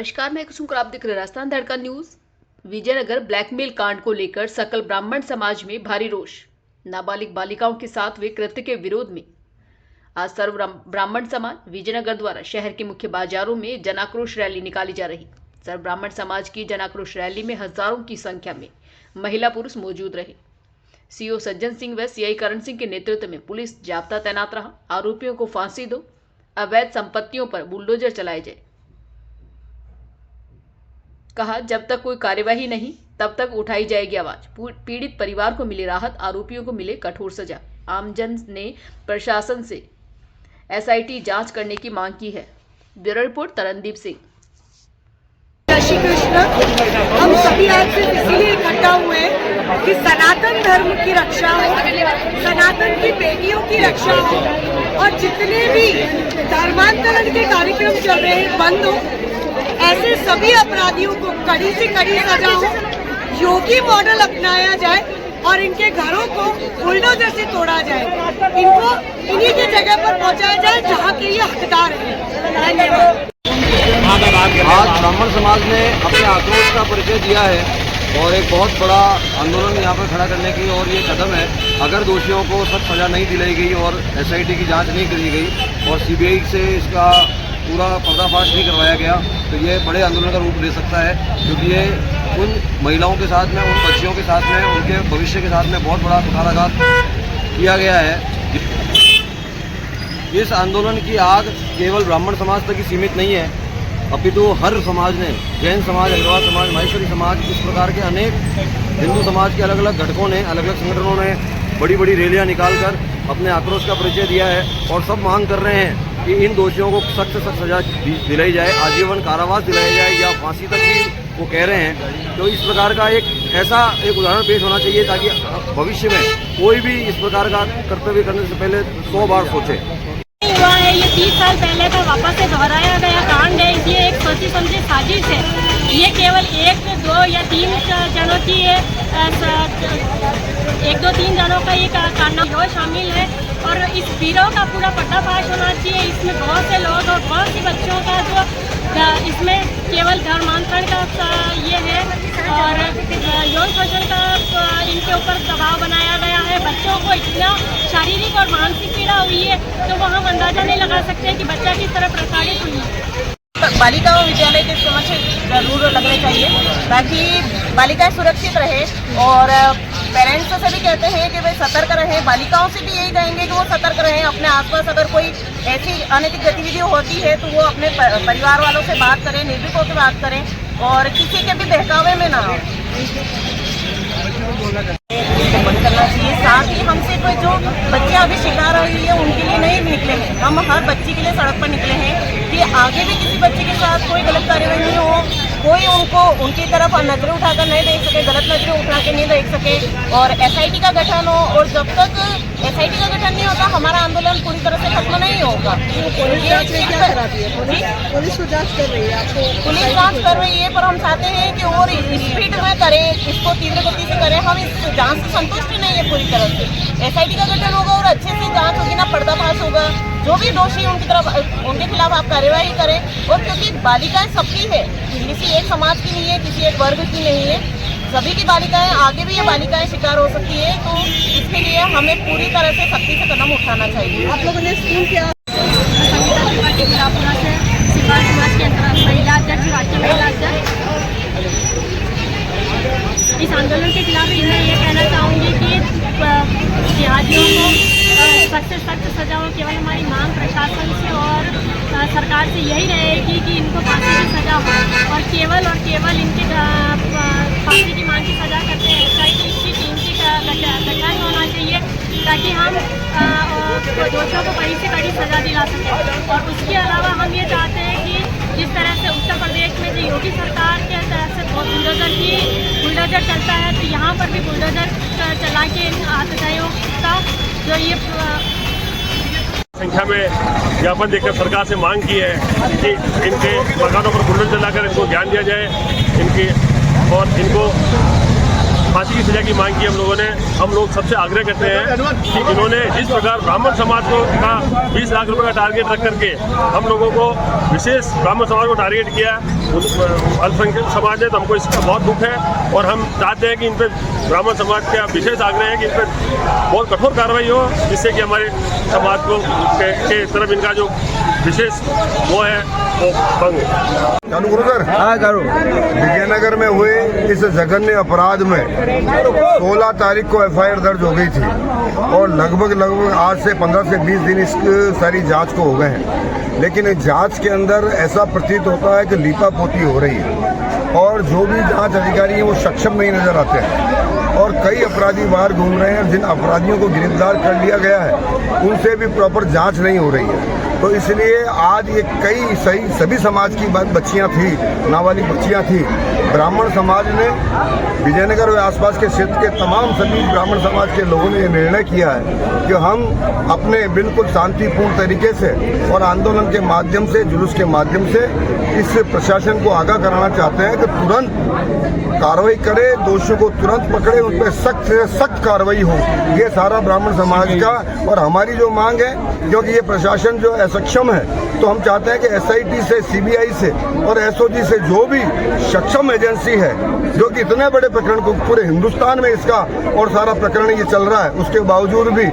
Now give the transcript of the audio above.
नमस्कार, मैं कुसुम और आप देख रहे राजस्थान धड़का न्यूज। विजयनगर ब्लैकमेल कांड को लेकर सकल ब्राह्मण समाज में भारी रोष। नाबालिग बालिकाओं के साथ हुए कृत्य के विरोध में आज सर्व ब्राह्मण समाज विजयनगर द्वारा शहर के मुख्य बाजारों में जनाक्रोश रैली निकाली जा रही। सर्व ब्राह्मण समाज की जनाक्रोश रैली में हजारों की संख्या में महिला पुरुष मौजूद रहे। सीओ सज्जन सिंह व सीआई करण सिंह के नेतृत्व में पुलिस जाब्ता तैनात रहा। आरोपियों को फांसी दो, अवैध संपत्तियों पर बुलडोजर चलाए जाए। कहा, जब तक कोई कार्यवाही नहीं तब तक उठाई जाएगी आवाज। पीड़ित परिवार को मिली राहत, आरोपियों को मिले कठोर सजा। आमजन ने प्रशासन से एसआईटी जांच करने की मांग की है। Bureau report Tarandeep Singh. जय श्री कृष्ण। हम सभी आज से इसीलिए इकट्ठा हुए हैं कि सनातन धर्म की रक्षा हो, सनातन की बेटियों की रक्षा हो और जितने भी धर्मांतरण के कार्यक्रम चल रहे हैं बंद हो। ऐसे सभी अपराधियों को कड़ी से कड़ी सजा हो, योगी मॉडल अपनाया जाए और इनके घरों को बुलडोजर से तोड़ा जाए। इनको इन्हीं की जगह पर पहुंचाया जाए जहां के ये हकदार हैं। धन्यवाद। आज ब्राह्मण समाज ने अपने आक्रोश का परिचय दिया है और एक बहुत बड़ा आंदोलन यहाँ पर खड़ा करने की और ये कदम है। अगर दोषियों को सख्त सजा नहीं दिलाई गई और एसआईटी की जांच नहीं करी गई और सीबीआई से इसका पूरा पर्दाफाश नहीं करवाया गया तो ये बड़े आंदोलन का रूप ले सकता है, क्योंकि ये उन महिलाओं के साथ में, उन बच्चियों के साथ में, उनके भविष्य के साथ में बहुत बड़ा कुठाराघात किया गया है। इस आंदोलन की आग केवल ब्राह्मण समाज तक ही सीमित नहीं है, अपितु हर समाज ने, जैन समाज, अग्रवाल समाज, माहेश्वरी समाज, इस प्रकार के अनेक हिंदू समाज के अलग अलग घटकों ने, अलग अलग संगठनों ने बड़ी बड़ी रैलियां निकालकर अपने आक्रोश का परिचय दिया है और सब मांग कर रहे हैं कि इन दोषियों को सख्त से सख्त सजा दिलाई जाए, आजीवन कारावास दिलाया जाए या फांसी तक भी वो कह रहे हैं। तो इस प्रकार का ऐसा एक उदाहरण पेश होना चाहिए ताकि भविष्य में कोई भी इस प्रकार का कर्तव्य करने से पहले 100 बार सोचे। हुआ है ये 30 साल पहले का वापस से दोहराया गया कांड है। ये एक सोची समझी साजिश है। ये केवल 1, 2 या 3 जनों की है, 1, 2, 3 जनों का ये कांड शामिल है और इस गिरोह का पूरा पर्दाफाश होना चाहिए। इसमें बहुत से लोग और बहुत सी बच्चों का जो इसमें केवल धर्मांतरण का ये है और यौन शोषण का इनके ऊपर दबाव बनाया गया है। बच्चों को इतना शारीरिक और मानसिक पीड़ा हुई है तो वो हम अंदाजा नहीं लगा सकते कि बच्चा किस तरह प्रताड़ित हुई है। बालिकाओं विद्यालय के समक्ष जरूर लगने चाहिए ताकि बालिकाएं सुरक्षित रहे और पेरेंट्स से भी कहते हैं कि वे सतर्क रहें। बालिकाओं से भी यही कहेंगे कि वो सतर्क रहें। अपने आसपास अगर कोई ऐसी अनैतिक गतिविधि होती है तो वो अपने परिवार वालों से बात करें, निर्भीक होकर बात करें और किसी के भी बहकावे में ना हो। बंद करना चाहिए। साथ ही हमसे कोई जो बच्चे अभी शिकार हुई है उनके लिए नहीं निकले हैं, हम हर बच्ची के लिए सड़क पर निकले हैं कि आगे भी किसी बच्चे के साथ कोई गलत कार्रवाई नहीं हो, कोई उनकी तरफ नजरें उठाकर नहीं देख सके, गलत नजरें उठा के नहीं देख सके और एसआईटी का गठन हो। और जब तक एसआईटी का गठन नहीं होगा हमारा आंदोलन पूरी तरह से खत्म नहीं होगा। पुलिस जांच कर रही है आपको? पुलिस जांच कर रही है पर हम चाहते हैं कि और स्पीड में करें, इसको तीव्र गति से करें। हम इस जांच से संतुष्ट नहीं है पूरी तरह से। एसआईटी का गठन होगा और अच्छे से जांच होगी ना, पर्दाफाश होगा। जो भी दोषी उनके खिलाफ आप कार्यवाही करें। और क्योंकि बालिकाएं सबकी है, किसी एक समाज की नहीं है, किसी एक वर्ग की नहीं है, सभी की बालिकाएं, आगे भी ये बालिकाएं शिकार हो सकती है। तो इसके लिए हमें पूरी तरह से सख्ती से कदम उठाना चाहिए। आप लोगों ने स्कूल के महिला अध्यक्ष, राज्य महिला अध्यक्ष, इस आंदोलन के खिलाफ मैं ये कहना चाहूँगी कि जिहादियों को सख्त से सख्त सजा हो। केवल हमारी मांग प्रशासन से और सरकार से यही रहेगी कि इनको फांसी की सजा हो और केवल इनके फांसी की मांग की सजा करते हैं एसआईटी की टीम की गठन होना चाहिए ताकि हम दोषियों को कड़ी से कड़ी सजा दिला सकें। और उसके अलावा हम ये चाहते हैं कि जिस तरह से उत्तर प्रदेश में जो योगी सरकार के तरफ से बुलडोजर चलता है तो यहाँ पर भी बुलडोजर चला के इन आतताइयों का जो ये संख्या में ज्ञापन देकर सरकार से मांग की है कि इनके मकानों पर बुलडोजर चलाकर इनको ध्यान दिया जाए, इनको फांसी की सजा की मांग की हम लोगों ने। हम लोग सबसे आग्रह करते हैं कि इन्होंने जिस प्रकार ब्राह्मण समाज को का 20 लाख रुपए का टारगेट रख करके हम लोगों को विशेष ब्राह्मण समाज को टारगेट किया, अल्पसंख्यक समाज ने, तो हमको इसका बहुत दुख है। और हम चाहते हैं कि इन पर ब्राह्मण समाज का विशेष आग्रह है कि इन पर बहुत कठोर कार्रवाई हो, जिससे कि हमारे समाज को के तरफ इनका जो विशेष वो है वो भंग हो। चालू करो सर। हाँ करो। विजयनगर में हुए इस जघन्य अपराध में 16 तारीख को FIR दर्ज हो गई थी और लगभग आज से 15 से 20 दिन इस सारी जांच को हो गए हैं, लेकिन इस जांच के अंदर ऐसा प्रतीत होता है कि लीपापोती हो रही है और जो भी जांच अधिकारी हैं वो सक्षम नहीं नजर आते हैं और कई अपराधी बाहर घूम रहे हैं। जिन अपराधियों को गिरफ्तार कर लिया गया है उनसे भी प्रॉपर जांच नहीं हो रही है। तो इसलिए आज ये कई सभी समाज की बच्चियां थी, नाबालिग बच्चियां थी। ब्राह्मण समाज ने, विजयनगर और आसपास के क्षेत्र के तमाम सभी ब्राह्मण समाज के लोगों ने ये निर्णय किया है कि हम अपने बिल्कुल शांतिपूर्ण तरीके से और आंदोलन के माध्यम से, जुलूस के माध्यम से इस प्रशासन को आगाह कराना चाहते हैं कि तुरंत कार्रवाई करे, दोषियों को तुरंत पकड़े, उन पर सख्त से सख्त कार्रवाई हो। ये सारा ब्राह्मण समाज का और हमारी जो मांग है, क्योंकि ये प्रशासन जो सक्षम है, तो हम चाहते हैं कि SIT से, CBI से और SOG से जो भी सक्षम एजेंसी है, जो कि इतने बड़े प्रकरण को पूरे हिंदुस्तान में इसका और सारा प्रकरण ये चल रहा है, उसके बावजूद भी